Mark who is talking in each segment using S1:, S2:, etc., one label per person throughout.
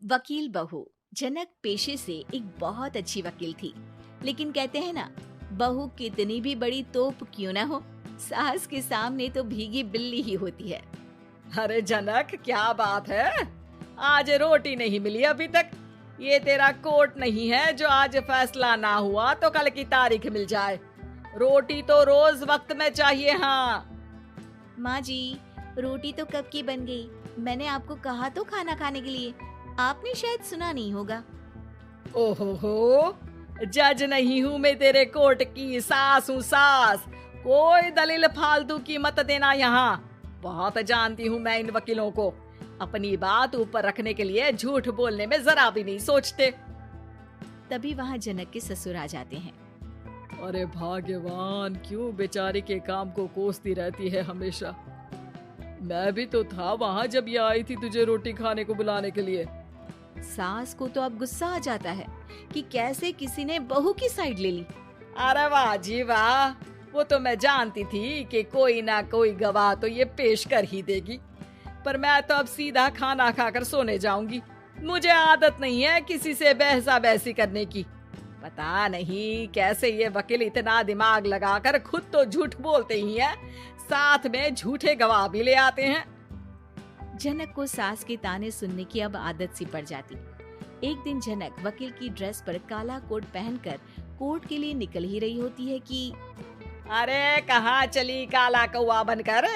S1: वकील बहू। जनक पेशे से एक बहुत अच्छी वकील थी, लेकिन कहते हैं ना, बहू कितनी भी बड़ी तोप क्यों ना हो, सास के सामने तो भीगी बिल्ली ही होती है।
S2: अरे जनक, क्या बात है? आज रोटी नहीं मिली अभी तक। ये तेरा कोर्ट नहीं है जो आज फैसला ना हुआ तो कल की तारीख मिल जाए। रोटी तो रोज वक्त में चाहिए। हाँ।
S1: माँ जी, रोटी तो कब की बन गई। मैंने आपको कहा तो खाना खाने के लिए, आपने शायद सुना नहीं होगा।
S2: ओहो हो, जज नहीं हूँ मैं तेरे कोर्ट की, सास हूँ सास। कोई दलील फालतू की मत देना यहाँ। बहुत जानती हूँ मैं इन वकीलों को। अपनी बात ऊपर रखने के लिए झूठ बोलने में जरा भी नहीं सोचते।
S1: तभी वहाँ जनक के ससुर आ जाते हैं।
S2: अरे भाग्यवान, क्यों बेचारी के काम को कोसती रहती है हमेशा। मैं भी तो था वहाँ जब ये आई थी तुझे रोटी खाने को बुलाने के लिए।
S1: सास को तो अब गुस्सा आ जाता है कि कैसे किसी ने बहू की साइड ले ली।
S2: अरे वाह जी वाह, वो तो मैं जानती थी कि कोई ना कोई गवाह तो ये पेश कर ही देगी। पर मैं तो अब सीधा खाना खाकर सोने जाऊंगी। मुझे आदत नहीं है किसी से बहसा बहसी करने की। पता नहीं कैसे ये वकील इतना दिमाग लगाकर खुद तो झूठ बोलते ही हैं, साथ में झूठे गवाह भी ले आते हैं।
S1: जनक को सास के ताने सुनने की अब आदत सी पड़ जाती। एक दिन जनक वकील की ड्रेस पर काला कोट पहनकर कोर्ट के लिए निकल ही रही होती है कि
S2: अरे कहाँ चली काला कौवा बनकर?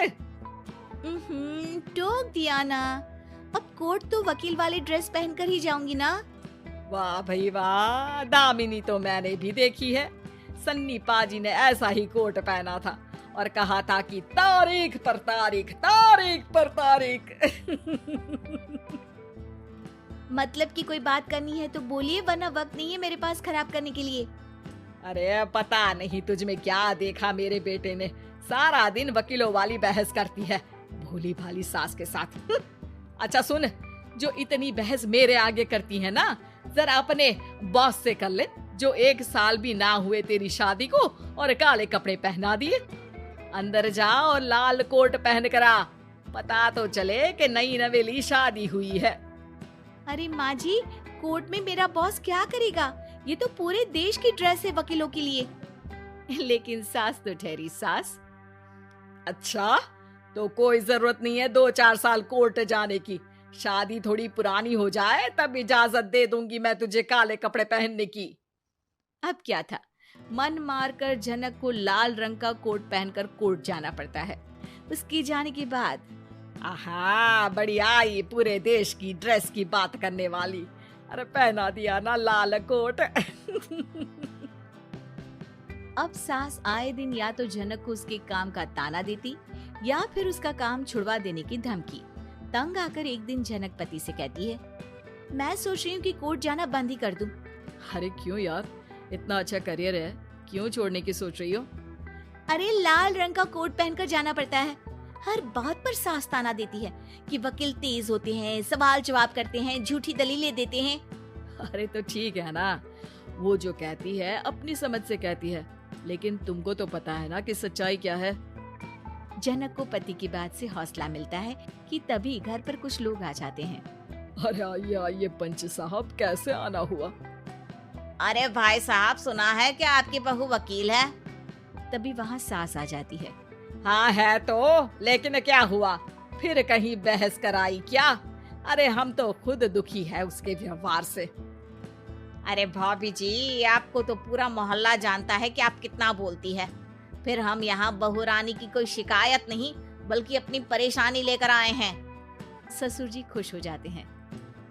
S1: टोक दिया ना। अब कोर्ट तो वकील वाली ड्रेस पहनकर ही जाऊंगी ना।
S2: वाह भाई वाह, दामिनी तो मैंने भी देखी है। सन्नी पाजी ने ऐसा ही कोट पहना था और कहा था कि तारीख पर तारीख, तारीख पर तारीख।
S1: मतलब कि कोई बात करनी है तो बोलिए, वरना वक्त नहीं है मेरे पास खराब करने के लिए।
S2: अरे पता नहीं तुझ में क्या देखा मेरे बेटे ने, सारा दिन वकीलों वाली बहस करती है भोली भाली सास के साथ। अच्छा सुन, जो इतनी बहस मेरे आगे करती है ना, जरा अपने बॉस से कर ले, जो 1 साल भी ना हुए तेरी शादी को और काले कपड़े पहना दिए। अंदर जा और लाल कोट पहन कर आ, पता तो चले कि नई नवेली शादी हुई है।
S1: अरे माँ जी, कोर्ट में मेरा बॉस क्या करेगा? ये तो पूरे देश की ड्रेस है वकीलों के लिए। लेकिन सास तो ठहरी सास।
S2: अच्छा, तो कोई जरूरत नहीं है 2-4 साल कोर्ट जाने की। शादी थोड़ी पुरानी हो जाए तब इजाजत दे दूंगी मैं तुझे काले कपड़े पहनने की।
S1: अब क्या था, मन मारकर जनक को लाल रंग का कोट पहनकर कोर्ट जाना पड़ता है। उसके जाने के बाद
S2: आहा, बढ़िया, ये पूरे देश की ड्रेस की बात करने वाली। अरे पहना दिया ना लाल कोट।
S1: अब सास आए दिन या तो जनक को उसके काम का ताना देती या फिर उसका काम छुड़वा देने की धमकी। तंग आकर एक दिन जनक पति से कहती है, मैं सोच रही हूँ कि कोर्ट जाना बंद ही कर दूं।
S2: अरे क्यों यार, इतना अच्छा करियर है, क्यों छोड़ने की सोच रही हो?
S1: अरे लाल रंग का कोट पहनकर जाना पड़ता है। हर बात पर सास ताना देती है कि वकील तेज होते हैं, सवाल जवाब करते हैं, झूठी दलीलें देते हैं।
S2: अरे तो ठीक है ना, वो जो कहती है अपनी समझ से कहती है, लेकिन तुमको तो पता है ना कि सच्चाई क्या है।
S1: जनक को पति की बात से हौसला मिलता है कि तभी घर पर कुछ लोग आ जाते हैं।
S2: अरे आइए पंच साहब, कैसे आना हुआ?
S3: अरे भाई साहब, सुना है कि आपकी बहू वकील है।
S1: तभी वहाँ सास आ जाती है।
S2: हाँ है तो, लेकिन क्या हुआ? फिर कहीं बहस कराई क्या? अरे हम तो खुद दुखी है उसके व्यवहार से।
S3: अरे भाभी जी, आपको तो पूरा मोहल्ला जानता है कि आप कितना बोलती है। फिर हम यहाँ बहू रानी की कोई शिकायत नहीं, बल्कि अपनी परेशानी लेकर आए हैं।
S1: ससुर जी खुश हो जाते हैं।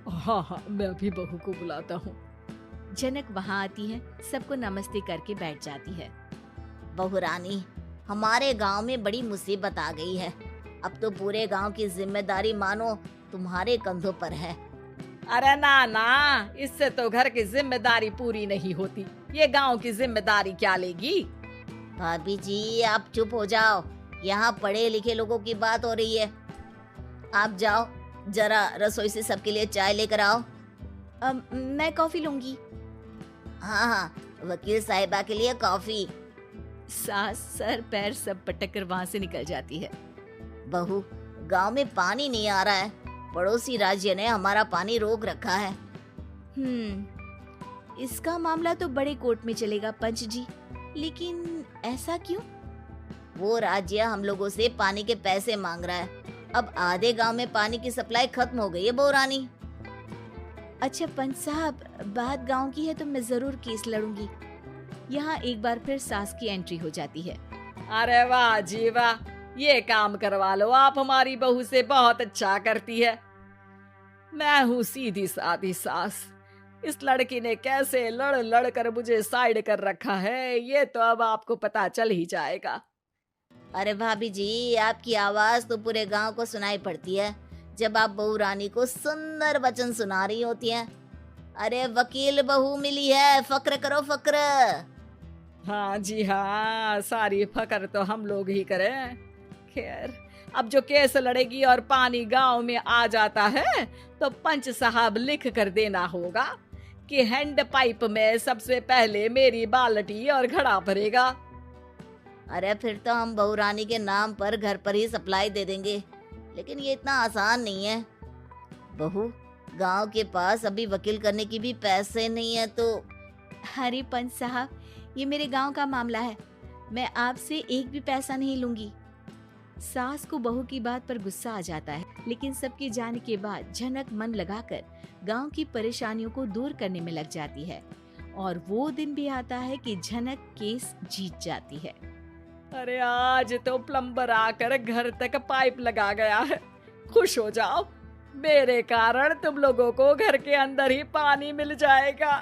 S2: हाँ हाँ, मैं भी बहू को बुलाता हूँ।
S1: जनक वहाँ आती है, सबको नमस्ते करके बैठ जाती है।
S3: बहू रानी, हमारे गांव में बड़ी मुसीबत आ गई है। अब तो पूरे गांव की जिम्मेदारी मानो तुम्हारे कंधों पर है।
S2: अरे ना ना, इससे तो घर की जिम्मेदारी पूरी नहीं होती। ये गांव की जिम्मेदारी क्या लेगी?
S3: भाभी जी, आप चुप हो जाओ, यहाँ पढ़े लिखे लोगों की बात हो रही है। आप जाओ, जरा रसोई से सबके लिए चाय लेकर आओ।
S1: मैं कॉफी लूंगी।
S3: हाँ हाँ, वकील साहिबा के लिए कॉफी।
S1: सास सर पैर सब पटक कर वहाँ से निकल जाती है।
S3: बहू, गांव में पानी नहीं आ रहा है, पड़ोसी राज्य ने हमारा पानी रोक रखा है।
S1: इसका मामला तो बड़े कोर्ट में चलेगा पंच जी, लेकिन ऐसा क्यों?
S3: वो राज्य हम लोगों से पानी के पैसे मांग रहा है। अब आधे गांव में पानी की सप्लाई खत्म हो गई है बहुरानी।
S1: अच्छा पंच साहब, बात गांव की है तो मैं जरूर केस लड़ूंगी। यहाँ एक बार फिर सास की एंट्री हो जाती है।
S2: अरे वाह जी वाह, ये काम करवा लो, आप हमारी बहू से बहुत अच्छा करती है। मैं हूँ सीधी सादी सास। इस लड़की ने कैसे लड़ लड़ कर मुझे साइड कर रखा है, ये तो अब आपको पता चल ही जाएगा।
S3: अरे भाभी जी, आपकी आवाज तो पूरे गांव को सुनाई पड़ती है जब आप बहू रानी को सुंदर वचन सुना रही होती हैं। अरे वकील बहू मिली है, फक्र करो फक्र।
S2: हाँ जी हाँ, सारी फकर तो हम लोग ही करें। खैर, अब जो केस लड़ेगी और पानी गांव में आ जाता है तो पंच साहब लिख कर देना होगा कि हैंड पाइप में सबसे पहले मेरी बाल्टी और घड़ा भरेगा।
S3: अरे फिर तो हम बहू रानी के नाम पर घर पर ही सप्लाई दे देंगे, लेकिन ये इतना आसान नहीं है। बहू, गांव के पास अभी वकील करने की भी पैसे नहीं है तो।
S1: अरे पंच साहब, ये मेरे गांव का मामला है, मैं आपसे एक भी पैसा नहीं लूंगी। सास को बहू की बात पर गुस्सा आ जाता है, लेकिन सबके जाने के बाद झनक मन लगाकर गांव की परेशानियों को दूर करने में लग जाती है। और वो दिन भी आता है कि झनक केस जीत जाती है।
S2: अरे आज तो प्लम्बर आकर घर तक पाइप लगा गया है। खुश हो जाओ, मेरे कारण तुम लोगों को घर के अंदर ही पानी मिल जाएगा।